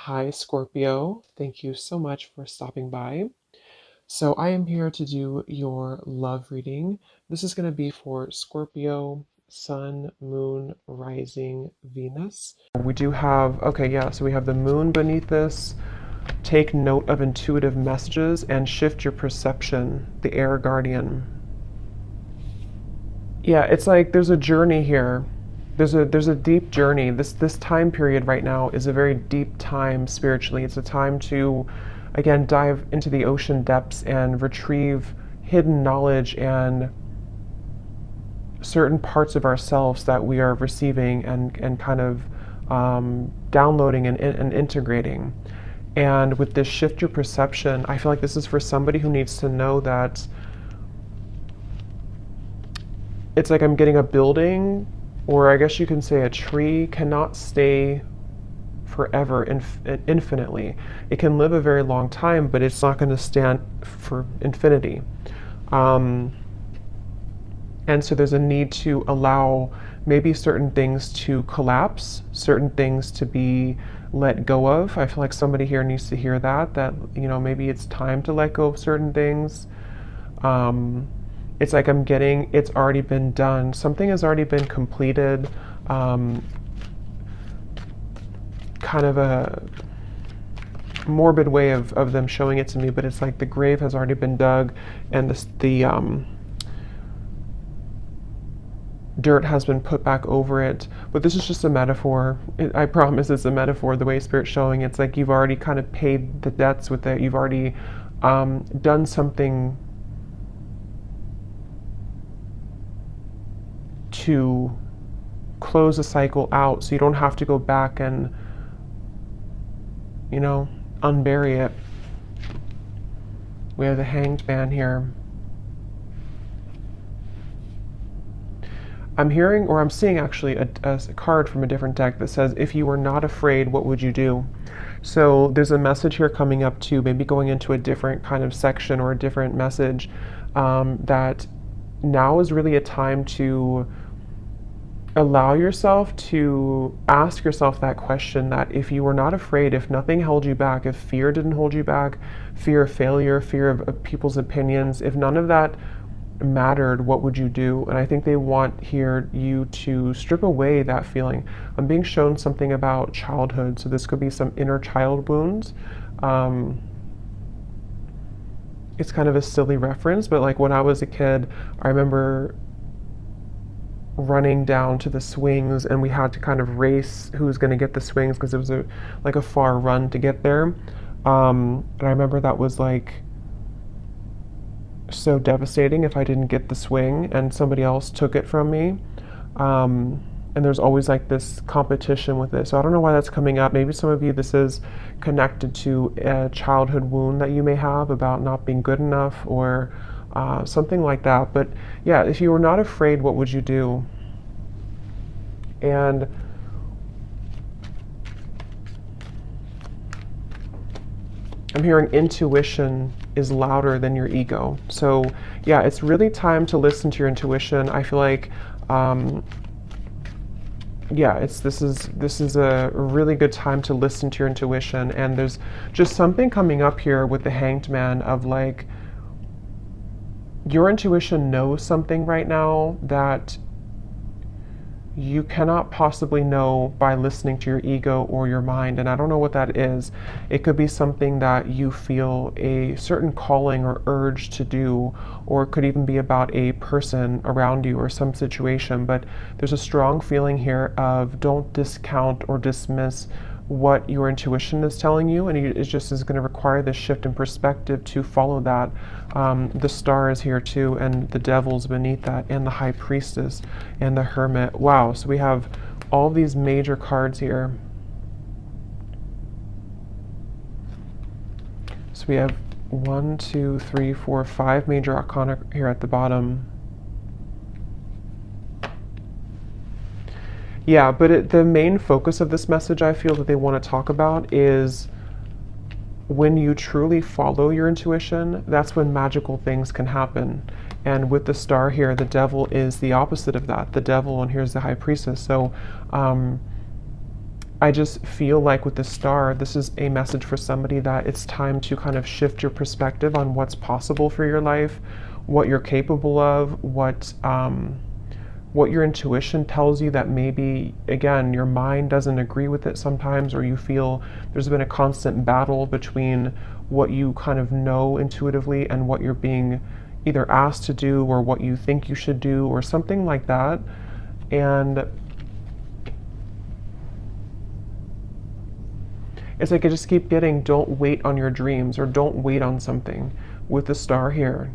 Hi, Scorpio. Thank you so much for stopping by. So, I am here to do your love reading. This is going to be for Scorpio, Sun, Moon, Rising, Venus. We do have, okay, yeah, so we have the moon beneath this. Take note of intuitive messages and shift your perception, the air guardian. Yeah, it's like there's a journey here. There's a deep journey. This time period right now is a very deep time spiritually. It's a time to again dive into the ocean depths and retrieve hidden knowledge and certain parts of ourselves that we are receiving and kind of downloading and integrating. And with this shift your perception, I feel like this is for somebody who needs to know that it's like I'm getting a building, or I guess you can say a tree cannot stay forever, infinitely. It can live a very long time, but it's not going to stand for infinity. And so there's a need to allow maybe certain things to collapse, certain things to be let go of. I feel like somebody here needs to hear that, maybe it's time to let go of certain things. It's like I'm getting, it's already been done. Something has already been completed. Kind of a morbid way of them showing it to me, but it's like the grave has already been dug and the dirt has been put back over it. But this is just a metaphor. I promise it's a metaphor. The way Spirit's showing it's like you've already kind of paid the debts with it. You've already done something to close a cycle out, so you don't have to go back and unbury it. We have the Hanged Man here. I'm hearing, or I'm seeing actually a card from a different deck that says, if you were not afraid, what would you do? So there's a message here coming up too, maybe going into a different kind of section or a different message, that now is really a time to allow yourself to ask yourself that question, that if you were not afraid, if nothing held you back, if fear didn't hold you back, fear of failure, fear of people's opinions, if none of that mattered, what would you do? And I think they want here you to strip away that feeling. I'm being shown something about childhood, so this could be some inner child wounds. It's kind of a silly reference, but like when I was a kid, I remember running down to the swings, and we had to kind of race who's going to get the swings because it was like a far run to get there. And I remember that was like so devastating if I didn't get the swing and somebody else took it from me. And there's always like this competition with it. So I don't know why that's coming up. Maybe some of you, this is connected to a childhood wound that you may have about not being good enough, or something like that. But yeah, if you were not afraid, what would you do? And I'm hearing intuition is louder than your ego. So yeah, it's really time to listen to your intuition. I feel like this is a really good time to listen to your intuition. And there's just something coming up here with the Hanged Man of like, your intuition knows something right now that you cannot possibly know by listening to your ego or your mind. And I don't know what that is. It could be something that you feel a certain calling or urge to do, or it could even be about a person around you or some situation. But there's a strong feeling here of don't discount or dismiss what your intuition is telling you, and it just is going to require this shift in perspective to follow that. The Star is here too, and the Devil's beneath that, and the High Priestess, and the Hermit. Wow, so we have all these major cards here. So we have 1, 2, 3, 4, 5 major arcana here at the bottom. Yeah, but the main focus of this message I feel that they want to talk about is when you truly follow your intuition, that's when magical things can happen. And with the Star here, the Devil is the opposite of that. The Devil, and here's the High Priestess. So I just feel like with the star, this is a message for somebody that it's time to kind of shift your perspective on what's possible for your life, what you're capable of, what your intuition tells you that maybe, again, your mind doesn't agree with it sometimes, or you feel there's been a constant battle between what you kind of know intuitively and what you're being either asked to do or what you think you should do or something like that. And it's like I just keep getting, don't wait on your dreams or don't wait on something with the star here.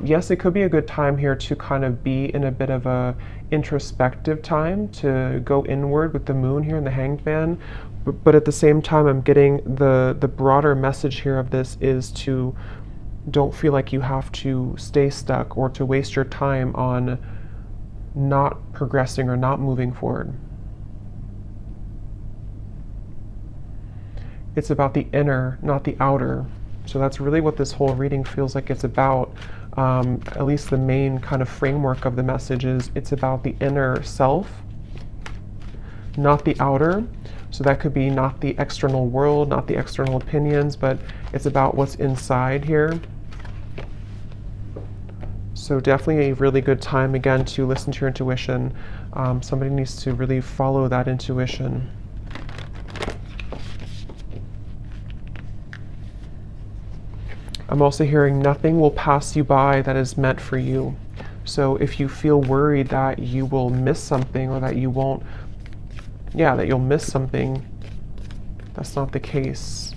Yes, it could be a good time here to kind of be in a bit of a introspective time to go inward with the moon here in the Hanged Man. But at the same time, I'm getting the broader message here of this is to don't feel like you have to stay stuck or to waste your time on not progressing or not moving forward. It's about the inner, not the outer. So that's really what this whole reading feels like it's about. At least the main kind of framework of the message is it's about the inner self, not the outer. So that could be not the external world, not the external opinions, but it's about what's inside here. So definitely a really good time, again, to listen to your intuition. Somebody needs to really follow that intuition. I'm also hearing nothing will pass you by that is meant for you. So if you feel worried that you will miss something or that you won't, that you'll miss something, that's not the case.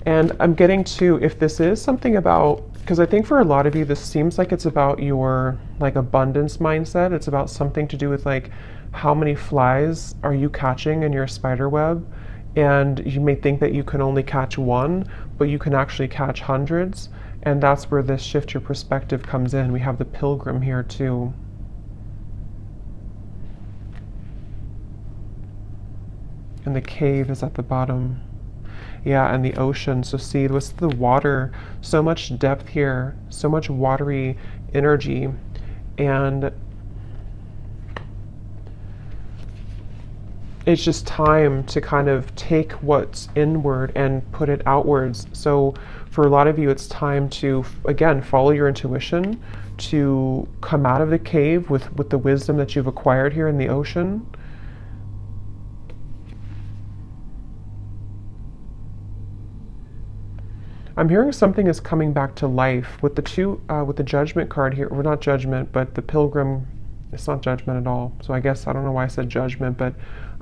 And I'm getting to, if this is something about, because I think for a lot of you, this seems like it's about your like abundance mindset. It's about something to do with like how many flies are you catching in your spider web? And you may think that you can only catch one, but you can actually catch hundreds. And that's where this shift your perspective comes in. We have the pilgrim here too. And the cave is at the bottom. Yeah, and the ocean. So see, what's the water? So much depth here, so much watery energy. And it's just time to kind of take what's inward and put it outwards. So for a lot of you, it's time to, again, follow your intuition, to come out of the cave with the wisdom that you've acquired here in the ocean. I'm hearing something is coming back to life with the with the judgment card here, or not judgment, but the pilgrim. It's not judgment at all. So I guess, I don't know why I said judgment, but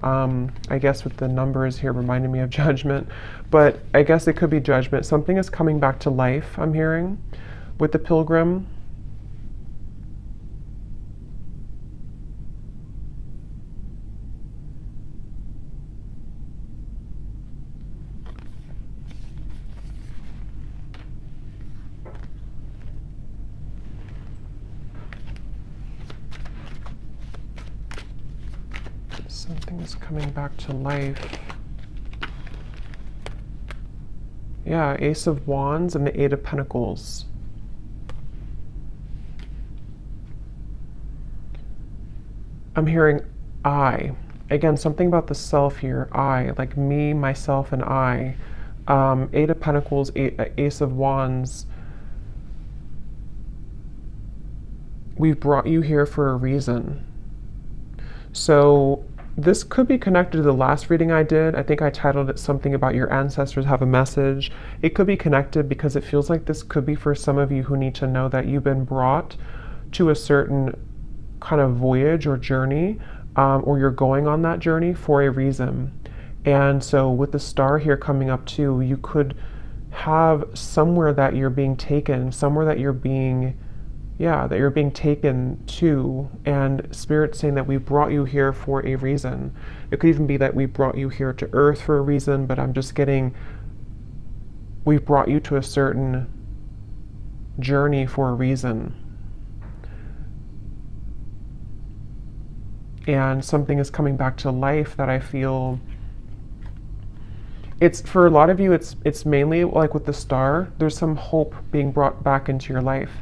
I guess with the numbers here reminding me of judgment, but I guess it could be judgment. Something is coming back to life, I'm hearing, with the pilgrim. Something is coming back to life. Yeah, Ace of Wands and the Eight of Pentacles. I'm hearing I. Again, something about the self here. I, like me, myself, and I. Eight of Pentacles, Ace of Wands. We've brought you here for a reason. So this could be connected to the last reading I did. I think I titled it something about your ancestors have a message. It could be connected because it feels like this could be for some of you who need to know that you've been brought to a certain kind of voyage or journey, or you're going on that journey for a reason. And so with the star here coming up too, you could have somewhere that you're being taken, somewhere that you're being that you're being taken to, and Spirit's saying that we brought you here for a reason. It could even be that we brought you here to Earth for a reason, but I'm just getting, we've brought you to a certain journey for a reason. And something is coming back to life that I feel It's for a lot of you, it's mainly like with the star, there's some hope being brought back into your life.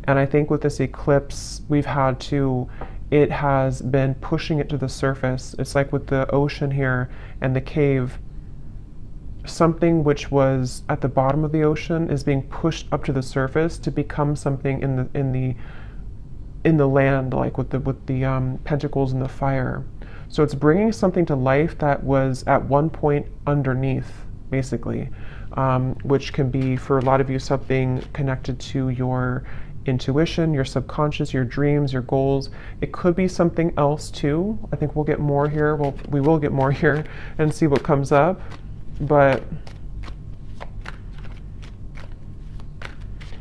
And I think with this eclipse, it has been pushing it to the surface. It's like with the ocean here and the cave, something which was at the bottom of the ocean is being pushed up to the surface to become something in the land, like with the pentacles and the fire. So it's bringing something to life that was at one point underneath, basically, which can be for a lot of you something connected to your intuition, your subconscious, your dreams, your goals. It could be something else too. I think we'll get more here. We will get more here and see what comes up. But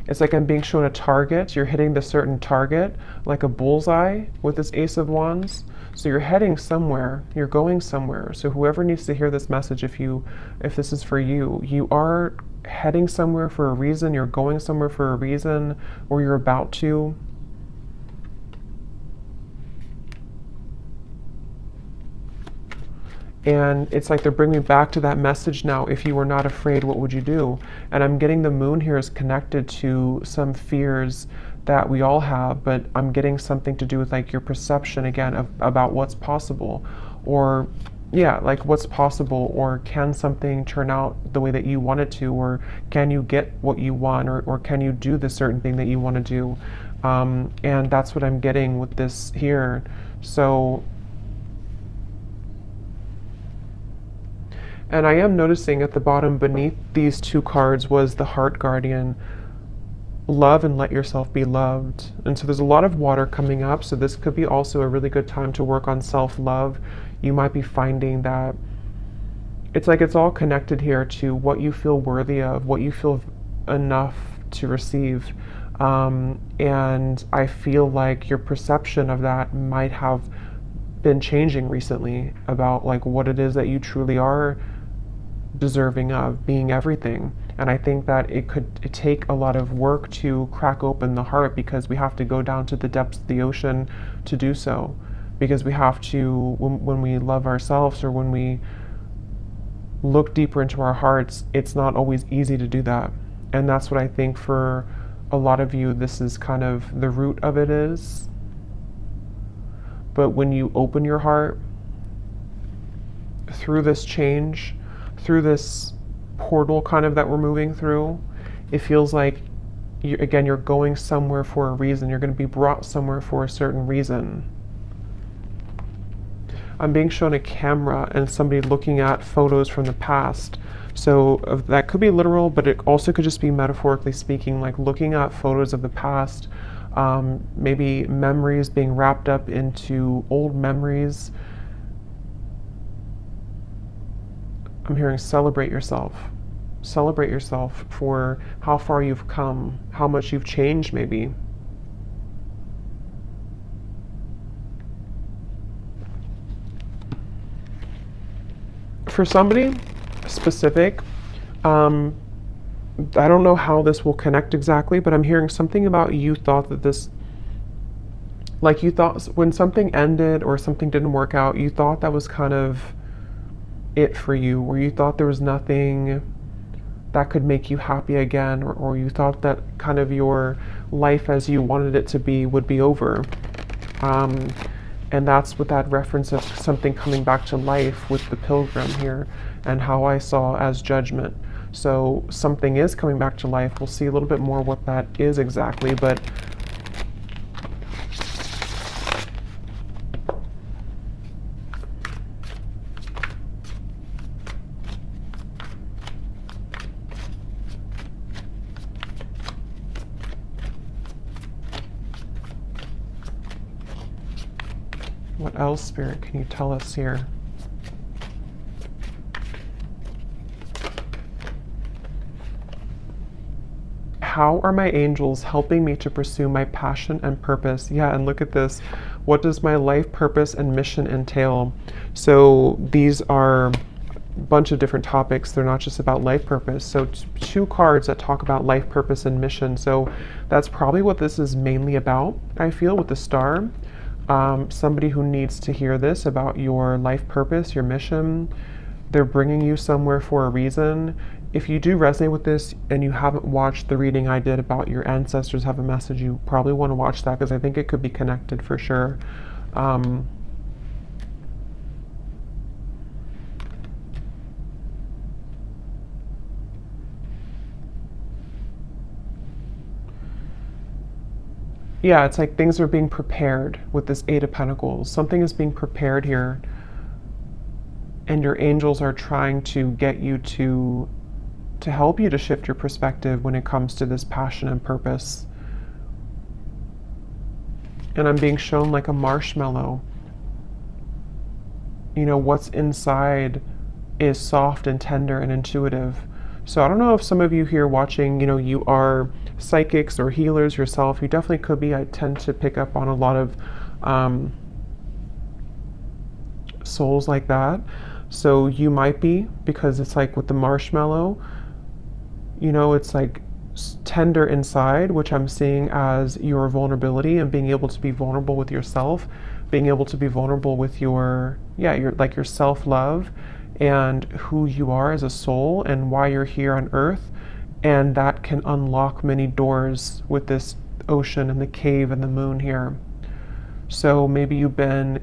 it's like I'm being shown a target. You're hitting the certain target, like a bullseye with this Ace of Wands. So you're heading somewhere, you're going somewhere. So whoever needs to hear this message, if this is for you, you are heading somewhere for a reason, you're going somewhere for a reason, or you're about to. And it's like they're bringing me back to that message now. If you were not afraid, what would you do? And I'm getting the moon here is connected to some fears that we all have, but I'm getting something to do with like your perception again about what's possible, or yeah, like what's possible, or can something turn out the way that you want it to, or can you get what you want, or can you do the certain thing that you want to do? And that's what I'm getting with this here. So, and I am noticing at the bottom beneath these two cards was the Heart Guardian. Love and let yourself be loved. And so there's a lot of water coming up, so this could be also a really good time to work on self-love. You might be finding that it's like it's all connected here to what you feel worthy of, what you feel enough to receive. And I feel like your perception of that might have been changing recently about like what it is that you truly are deserving of, being everything. And I think that it take a lot of work to crack open the heart, because we have to go down to the depths of the ocean to do so. Because we have to, when we love ourselves, or when we look deeper into our hearts, it's not always easy to do that. And that's what I think for a lot of you, this is kind of the root of it is. But when you open your heart through this change, through this portal kind of that we're moving through, it feels like you're going somewhere for a reason. You're going to be brought somewhere for a certain reason. I'm being shown a camera and somebody looking at photos from the past. So that could be literal, but it also could just be metaphorically speaking, like looking at photos of the past, maybe memories being wrapped up into old memories. I'm hearing celebrate yourself. Celebrate yourself for how far you've come, how much you've changed maybe. For somebody specific, I don't know how this will connect exactly, but I'm hearing something about you thought that this, like you thought when something ended or something didn't work out, you thought that was kind of it for you, or you thought there was nothing that could make you happy again, or you thought that kind of your life as you wanted it to be would be over. And that's with that reference of something coming back to life with the pilgrim here, and how I saw as judgment. So something is coming back to life. We'll see a little bit more what that is exactly, but what else, Spirit, can you tell us here? How are my angels helping me to pursue my passion and purpose? Yeah, and look at this. What does my life purpose and mission entail? So these are a bunch of different topics. They're not just about life purpose. So two cards that talk about life purpose and mission. So that's probably what this is mainly about, I feel, with the star. Somebody who needs to hear this about your life purpose, your mission. They're bringing you somewhere for a reason. If you do resonate with this and you haven't watched the reading I did about your ancestors have a message, you probably want to watch that because I think it could be connected for sure. Yeah, it's like things are being prepared with this Eight of Pentacles. Something is being prepared here, and your angels are trying to get you to help you to shift your perspective when it comes to this passion and purpose. And I'm being shown like a marshmallow. You know, what's inside is soft and tender and intuitive. So I don't know if some of you here watching, you know, you are psychics or healers yourself. You definitely could be. I tend to pick up on a lot of souls like that. So you might be, because it's like with the marshmallow, you know, it's like tender inside, which I'm seeing as your vulnerability and being able to be vulnerable with yourself, being able to be vulnerable with your self-love and who you are as a soul and why you're here on earth. And that can unlock many doors with this ocean and the cave and the moon here. So maybe you've been,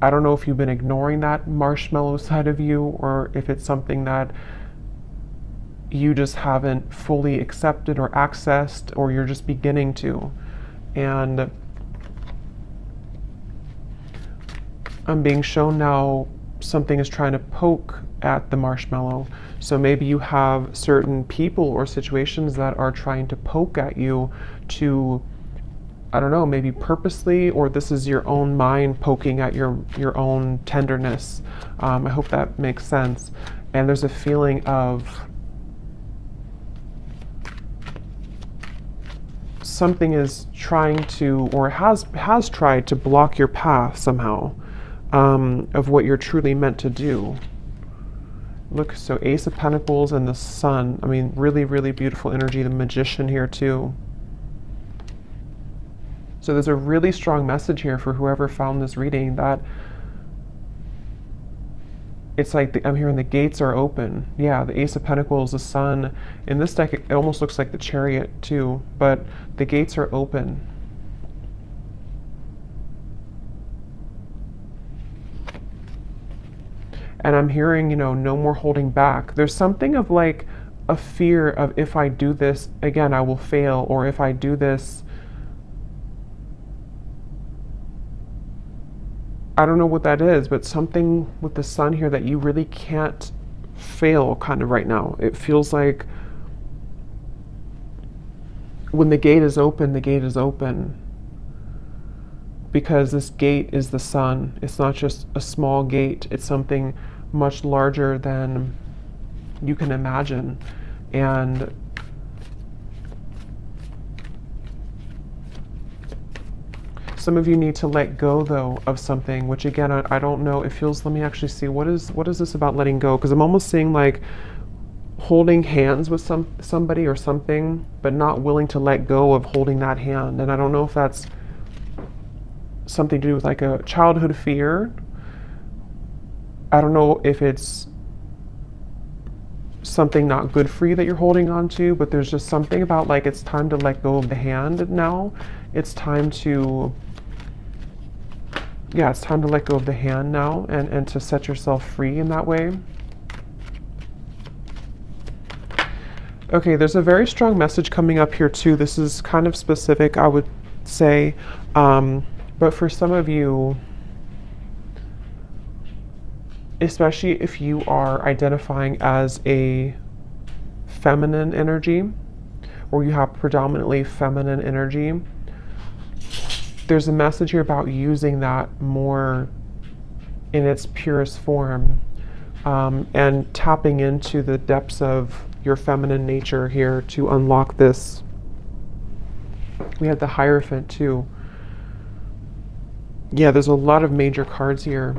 I don't know if you've been ignoring that marshmallow side of you, or if it's something that you just haven't fully accepted or accessed, or you're just beginning to. And I'm being shown now something is trying to poke at the marshmallow. So maybe you have certain people or situations that are trying to poke at you to, I don't know, maybe purposely, or this is your own mind poking at your own tenderness. I hope that makes sense. And there's a feeling of something is trying to, or has tried to block your path somehow, of what you're truly meant to do. Look, so Ace of Pentacles and the Sun. I mean, really, really beautiful energy. The Magician here too. So there's a really strong message here for whoever found this reading, that it's like I'm hearing the gates are open. Yeah, the Ace of Pentacles, the Sun. In this deck, it almost looks like the Chariot too, but the gates are open. And I'm hearing, you know, no more holding back. There's something of like a fear of, if I do this again, I will fail, or if I do this, I don't know what that is, but something with the Sun here that you really can't fail kind of right now. It feels like when the gate is open, the gate is open. Because this gate is the Sun. It's not just a small gate. It's something much larger than you can imagine. And some of you need to let go, though, of something, which again, I don't know. It feels, let me actually see, what is this about letting go? Because I'm almost seeing like holding hands with somebody or something, but not willing to let go of holding that hand. And I don't know if that's something to do with like a childhood fear. I don't know if it's something not good for you that you're holding on to, but there's just something about like it's time to let go of the hand now. It's time to, yeah, it's time to let go of the hand now and to set yourself free in that way. Okay, there's a very strong message coming up here too. This is kind of specific, I would say, but for some of you, especially if you are identifying as a feminine energy, or you have predominantly feminine energy, there's a message here about using that more in its purest form, and tapping into the depths of your feminine nature here to unlock this. We have the Hierophant too. Yeah, there's a lot of major cards here.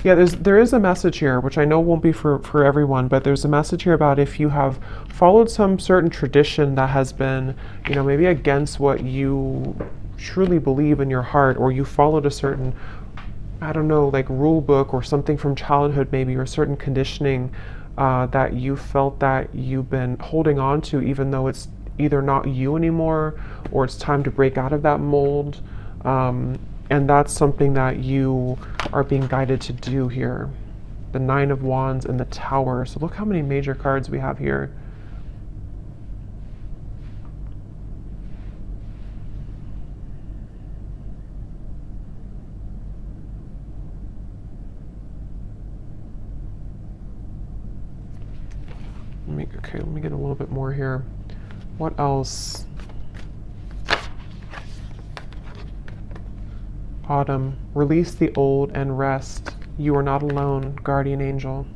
Yeah, there is a message here, which I know won't be for everyone, but there's a message here about if you have followed some certain tradition that has been, maybe against what you truly believe in your heart, or you followed a certain, I don't know, like rule book or something from childhood maybe, or certain conditioning that you felt that you've been holding on to, even though it's either not you anymore, or it's time to break out of that mold. And that's something that you are being guided to do here. The Nine of Wands and the Tower. So look how many major cards we have here. Let me get a little bit more here. What else? Autumn, release the old and rest. You are not alone, guardian angel.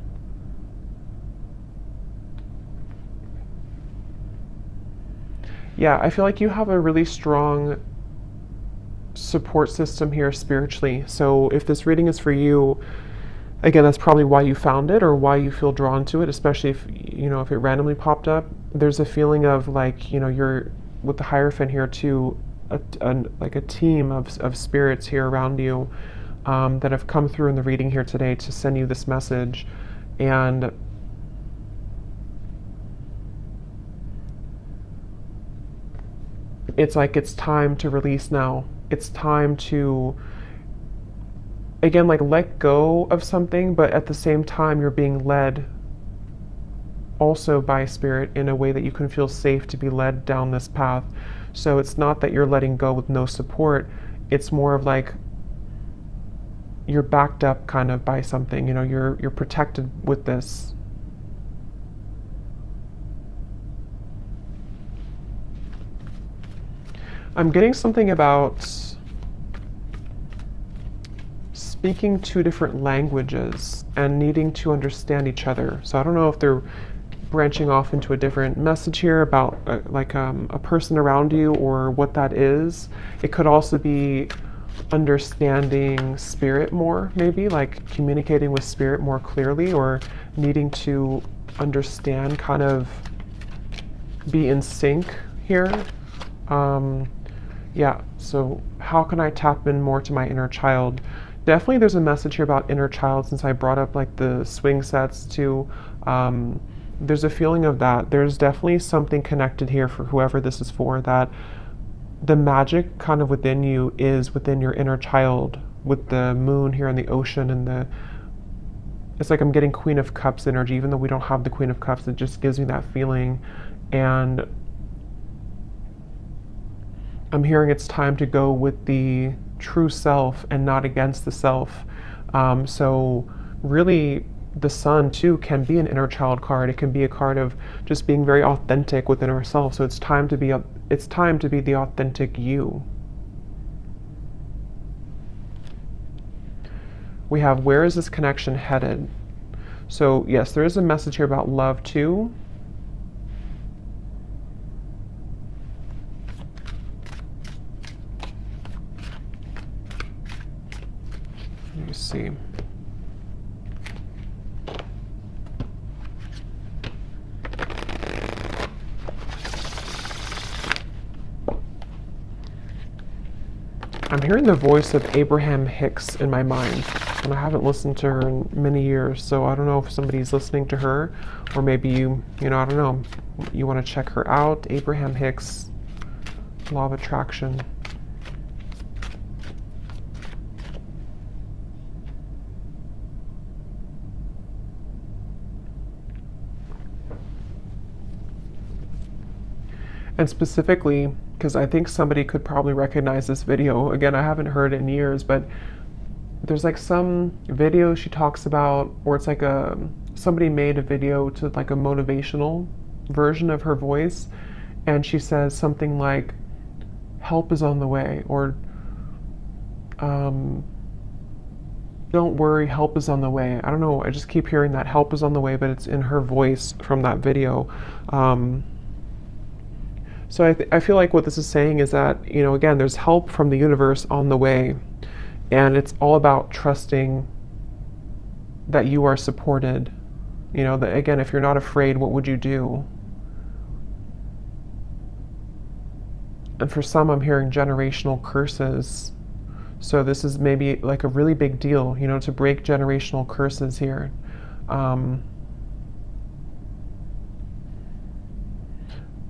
Yeah, I feel like you have a really strong support system here spiritually. So if this reading is for you, again, that's probably why you found it or why you feel drawn to it, especially if, if it randomly popped up. There's a feeling of like, you're with the Hierophant here too, like a team of spirits here around you that have come through in the reading here today to send you this message. And it's like it's time to release now. It's time to, again, like let go of something, but at the same time you're being led also by spirit in a way that you can feel safe to be led down this path. So it's not that you're letting go with no support. It's more of like you're backed up kind of by something, you're protected with this. I'm getting something about speaking two different languages and needing to understand each other. So I don't know if they're branching off into a different message here about a person around you or what that is. It could also be understanding spirit more, maybe like communicating with spirit more clearly, or needing to understand, kind of be in sync here. Yeah, so how can I tap in more to my inner child? Definitely there's a message here about inner child, since I brought up like the swing sets too. There's a feeling of that. There's definitely something connected here for whoever this is for, that the magic kind of within you is within your inner child, with the moon here in the ocean, and it's like I'm getting Queen of Cups energy, even though we don't have the Queen of Cups. It just gives me that feeling. And I'm hearing it's time to go with the true self and not against the self. So really, the Sun too can be an inner child card. It can be a card of just being very authentic within ourselves. So it's time to be the authentic you. We have, where is this connection headed? So yes, there is a message here about love too. Let me see. I'm hearing the voice of Abraham Hicks in my mind, and I haven't listened to her in many years, so I don't know if somebody's listening to her, or maybe you I don't know, you want to check her out. Abraham Hicks, Law of Attraction. And specifically, because I think somebody could probably recognize this video. Again, I haven't heard it in years, but there's like some video she talks about, or it's like somebody made a video to like a motivational version of her voice, and she says something like, help is on the way, or don't worry, help is on the way. I don't know, I just keep hearing that help is on the way, but it's in her voice from that video. So I feel like what this is saying is that, again, there's help from the universe on the way, and it's all about trusting that you are supported. You know, that again, if you're not afraid, what would you do? And for some, I'm hearing generational curses. So this is maybe like a really big deal, you know, to break generational curses here.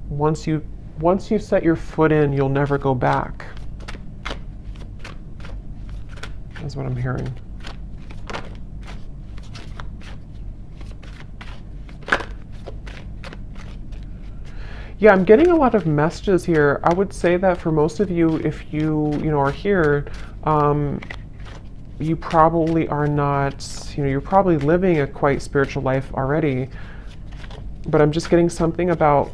Once you set your foot in, you'll never go back. That's what I'm hearing. Yeah, I'm getting a lot of messages here. I would say that for most of you, if you know, are here, you probably are not, you know, you're probably living a quite spiritual life already. But I'm just getting something about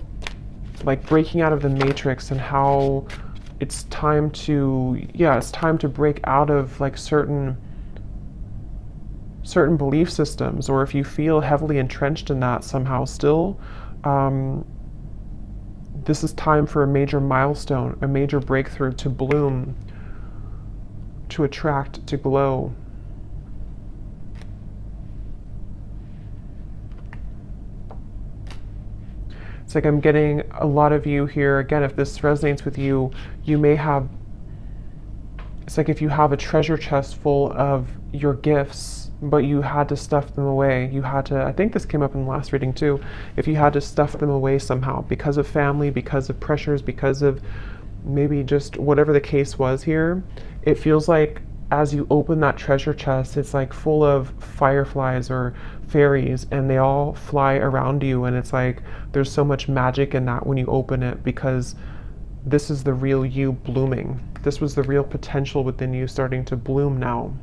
like breaking out of the matrix and how it's time to, yeah, it's time to break out of like certain belief systems, or if you feel heavily entrenched in that somehow still, this is time for a major milestone, a major breakthrough to bloom, to attract, to glow. It's like I'm getting a lot of you here. Again, if this resonates with you, you may have, it's like if you have a treasure chest full of your gifts, but you had to stuff them away. You had to, I think this came up in the last reading too, if you had to stuff them away somehow because of family, because of pressures, because of maybe just whatever the case was here, it feels like as you open that treasure chest, it's like full of fireflies or fairies, and they all fly around you, and it's like there's so much magic in that when you open it, because this is the real you blooming. This was the real potential within you starting to bloom now.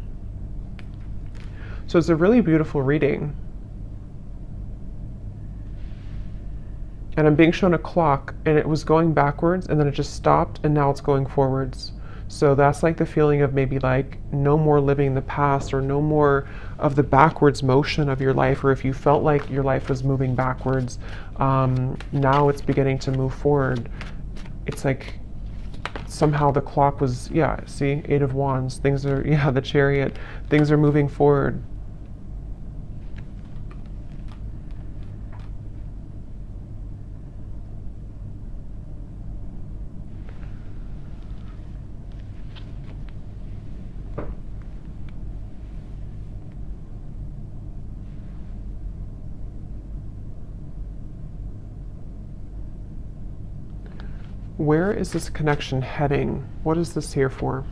So it's a really beautiful reading. And I'm being shown a clock, and it was going backwards, and then it just stopped, and now it's going forwards. So that's like the feeling of maybe like no more living the past, or no more of the backwards motion of your life, or if you felt like your life was moving backwards, now it's beginning to move forward. It's like somehow the clock was, yeah, see, 8 of Wands, things are, yeah, the Chariot, things are moving forward. Where is this connection heading? What is this here for?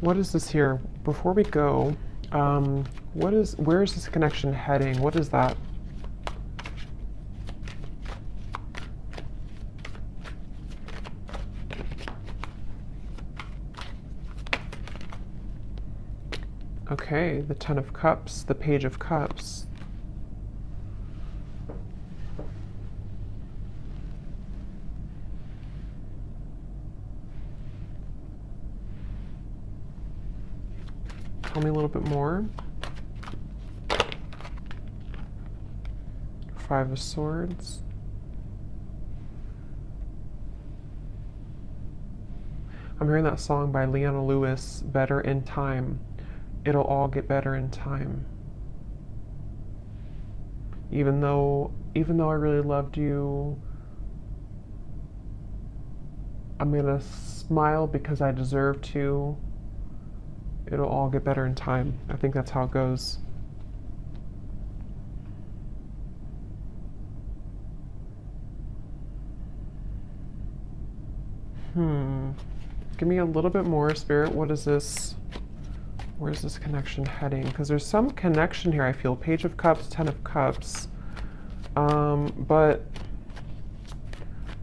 What is this here? Before we go, where is this connection heading? What is that? Okay, the Ten of Cups, the Page of Cups. Tell me a little bit more. Five of Swords. I'm hearing that song by Leona Lewis, Better in Time. It'll all get better in time. Even though I really loved you, I'm gonna smile because I deserve to. It'll all get better in time. I think that's how it goes. Give me a little bit more, Spirit. What is this? Where's this connection heading? Because there's some connection here, I feel. Page of Cups, Ten of Cups. But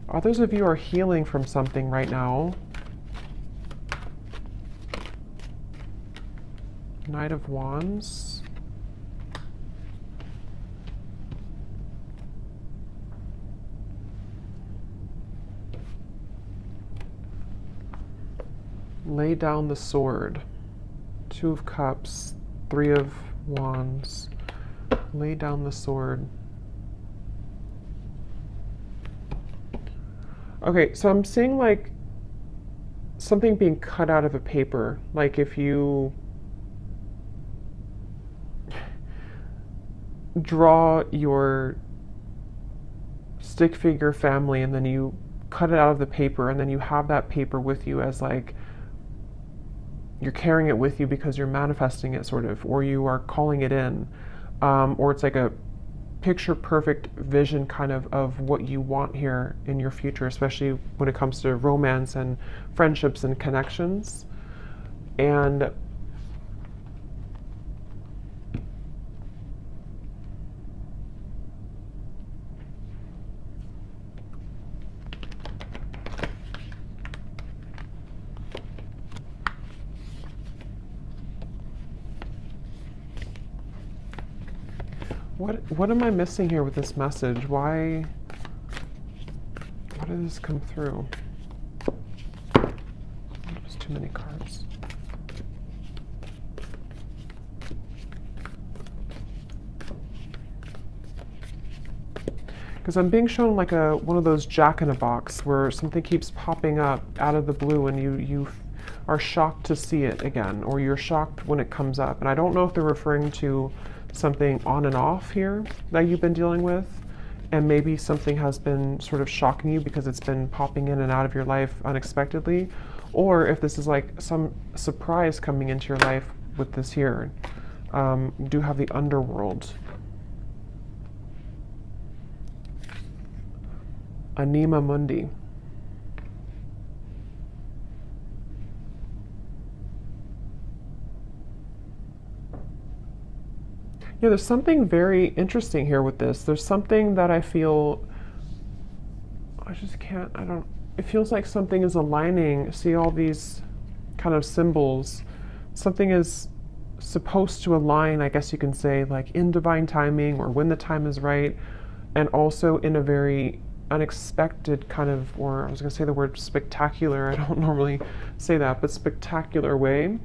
others of you are healing from something right now. Knight of Wands. Lay down the sword. Two of Cups, Three of Wands. Lay down the sword. Okay, so I'm seeing like something being cut out of a paper. Like if you draw your stick figure family and then you cut it out of the paper and then you have that paper with you as like you're carrying it with you because you're manifesting it sort of, or you are calling it in, or it's like a picture perfect vision kind of what you want here in your future, especially when it comes to romance and friendships and connections. And what am I missing here with this message? Why did this come through? There's too many cards. Because I'm being shown like one of those jack-in-a-box where something keeps popping up out of the blue and you are shocked to see it again, or you're shocked when it comes up. And I don't know if they're referring to something on and off here that you've been dealing with, and maybe something has been sort of shocking you because it's been popping in and out of your life unexpectedly, or if this is like some surprise coming into your life with this here. You do have the underworld. Anima Mundi. Yeah, there's something very interesting here with this. There's something that I feel, it feels like something is aligning. See all these kind of symbols. Something is supposed to align, I guess you can say, like in divine timing or when the time is right, and also in a very unexpected kind of, or I was going to say the word spectacular, I don't normally say that, but spectacular way.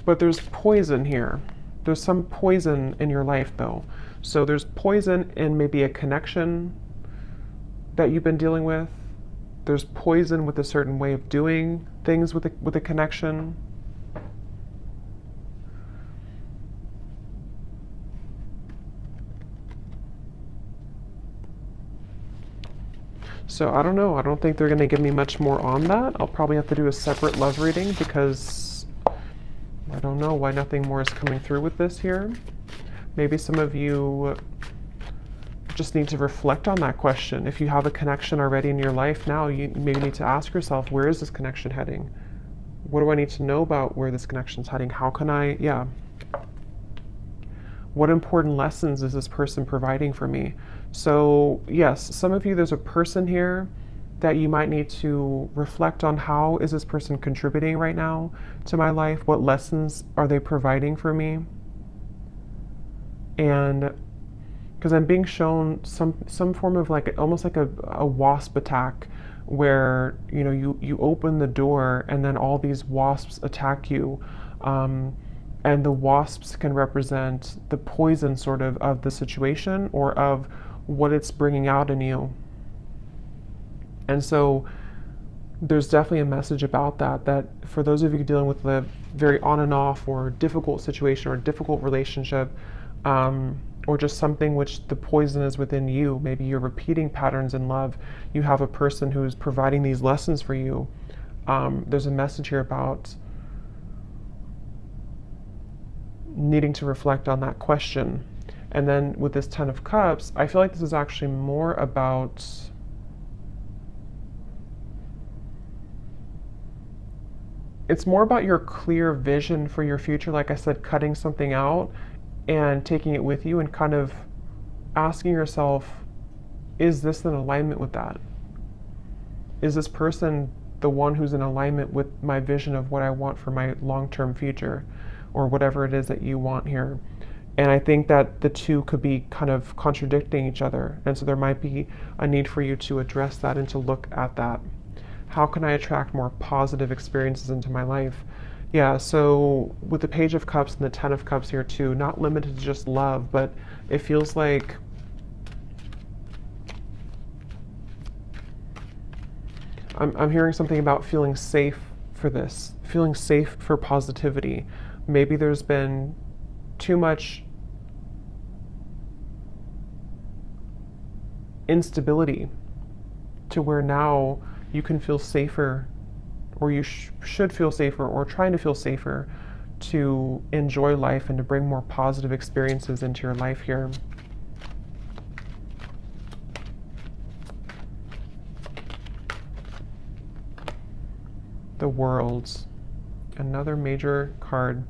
But there's poison here. There's some poison in your life though. So there's poison in maybe a connection that you've been dealing with. There's poison with a certain way of doing things with a connection. So I don't know. I don't think they're going to give me much more on that. I'll probably have to do a separate love reading because I don't know why nothing more is coming through with this here. Maybe some of you just need to reflect on that question. If you have a connection already in your life now, you maybe need to ask yourself, where is this connection heading? What do I need to know about where this connection is heading? How can I, what important lessons is this person providing for me? So yes, some of you, there's a person here that you might need to reflect on. How is this person contributing right now to my life? What lessons are they providing for me? And because I'm being shown some form of like almost like a wasp attack, where you open the door and then all these wasps attack you, and the wasps can represent the poison sort of the situation or of what it's bringing out in you. And so there's definitely a message about that for those of you dealing with a very on and off or difficult situation or difficult relationship, or just something which the poison is within you. Maybe you're repeating patterns in love. You have a person who's providing these lessons for you. There's a message here about needing to reflect on that question. And then with this Ten of Cups, I feel like this is actually more about your clear vision for your future. Like I said, cutting something out and taking it with you and kind of asking yourself, is this in alignment with that? Is this person the one who's in alignment with my vision of what I want for my long-term future, or whatever it is that you want here? And I think that the two could be kind of contradicting each other. And so there might be a need for you to address that and to look at that. How can I attract more positive experiences into my life? Yeah, so with the Page of Cups and the Ten of Cups here too, not limited to just love, but it feels like I'm hearing something about feeling safe for this, feeling safe for positivity. Maybe there's been too much instability to where now you can feel safer, or you should feel safer, or trying to feel safer to enjoy life and to bring more positive experiences into your life here. The World, another major card.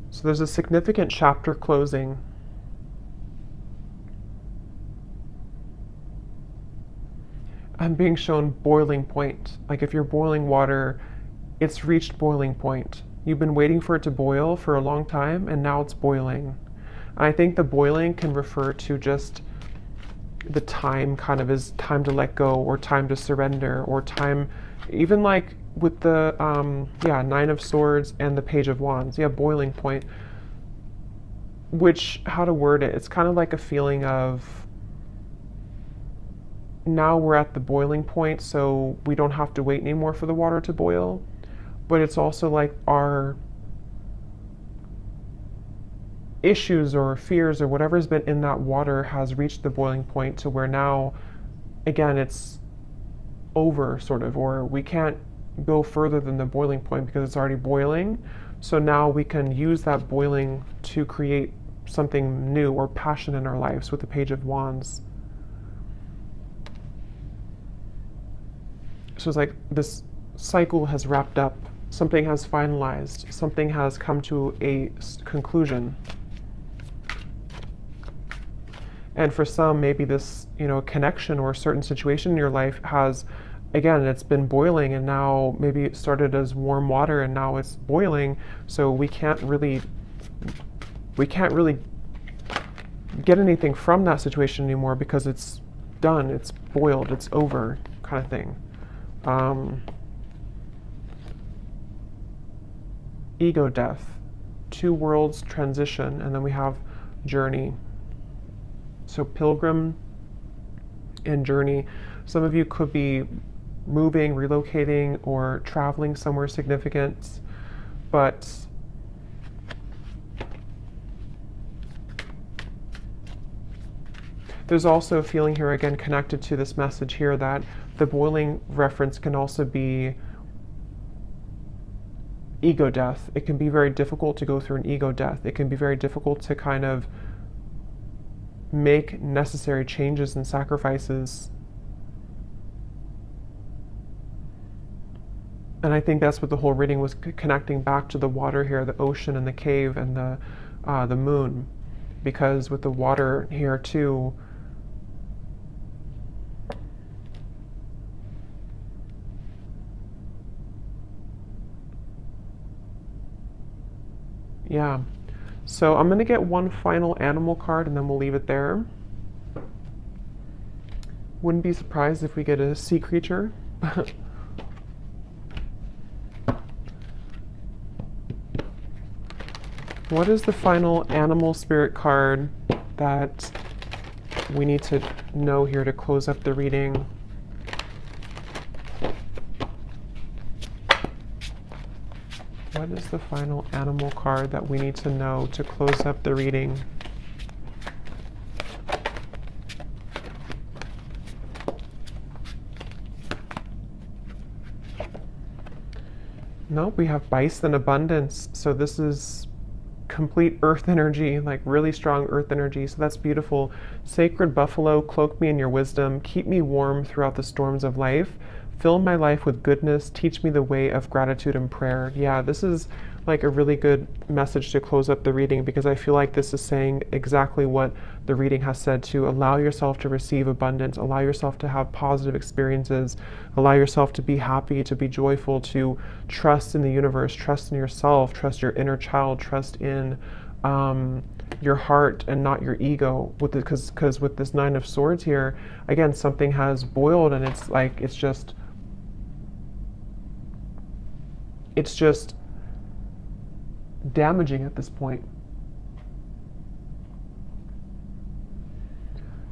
So there's a significant chapter closing. I'm being shown boiling point. Like if you're boiling water, it's reached boiling point. You've been waiting for it to boil for a long time, and now it's boiling. And I think the boiling can refer to just the time, kind of is time to let go, or time to surrender, or time, even like with the Nine of Swords and the Page of Wands. Yeah, boiling point. Which, how to word it, it's kind of like a feeling of now we're at the boiling point, so we don't have to wait anymore for the water to boil. But it's also like our issues or fears or whatever's been in that water has reached the boiling point to where now, again, it's over, sort of, or we can't go further than the boiling point because it's already boiling. So now we can use that boiling to create something new or passion in our lives with the Page of Wands. So it's like this cycle has wrapped up, something has finalized, something has come to a conclusion. And for some, maybe this, connection or a certain situation in your life has, again, it's been boiling, and now maybe it started as warm water and now it's boiling. So we can't really get anything from that situation anymore because it's done, it's boiled, it's over, kind of thing. Ego death, two worlds transition, and then we have journey. So pilgrim and journey. Some of you could be moving, relocating, or traveling somewhere significant, but there's also a feeling here, again, connected to this message here, that the boiling reference can also be ego death. It can be very difficult to go through an ego death. It can be very difficult to kind of make necessary changes and sacrifices. And I think that's what the whole reading was connecting back to, the water here, the ocean and the cave and the moon. Because with the water here too, yeah. So I'm going to get one final animal card and then we'll leave it there. Wouldn't be surprised if we get a sea creature. What is the final animal spirit card that we need to know here to close up the reading? What is the final animal card that we need to know to close up the reading? Nope, we have bison abundance. So this is complete earth energy, like really strong earth energy. So that's beautiful. Sacred buffalo, cloak me in your wisdom. Keep me warm throughout the storms of life. Fill my life with goodness. Teach me the way of gratitude and prayer. Yeah, this is like a really good message to close up the reading, because I feel like this is saying exactly what the reading has said, to allow yourself to receive abundance, allow yourself to have positive experiences, allow yourself to be happy, to be joyful, to trust in the universe, trust in yourself, trust your inner child, trust in your heart and not your ego. Because with this Nine of Swords here, again, something has boiled, and it's like, it's just, it's just damaging at this point.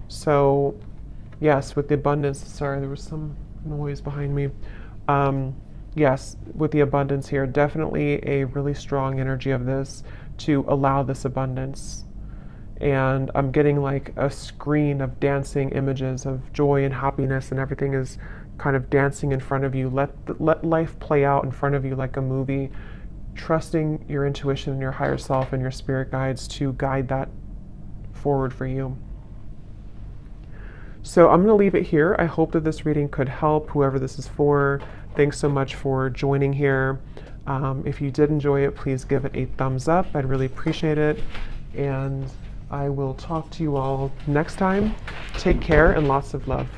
So, yes, with the abundance, sorry, there was some noise behind me. Yes, with the abundance here, definitely a really strong energy of this to allow this abundance. And I'm getting like a screen of dancing images of joy and happiness, and everything is kind of dancing in front of you. Let life play out in front of you like a movie, trusting your intuition and your higher self and your spirit guides to guide that forward for you. So I'm going to leave it here. I hope that this reading could help whoever this is for. Thanks so much for joining here. If you did enjoy it, please give it a thumbs up. I'd really appreciate it. And I will talk to you all next time. Take care and lots of love.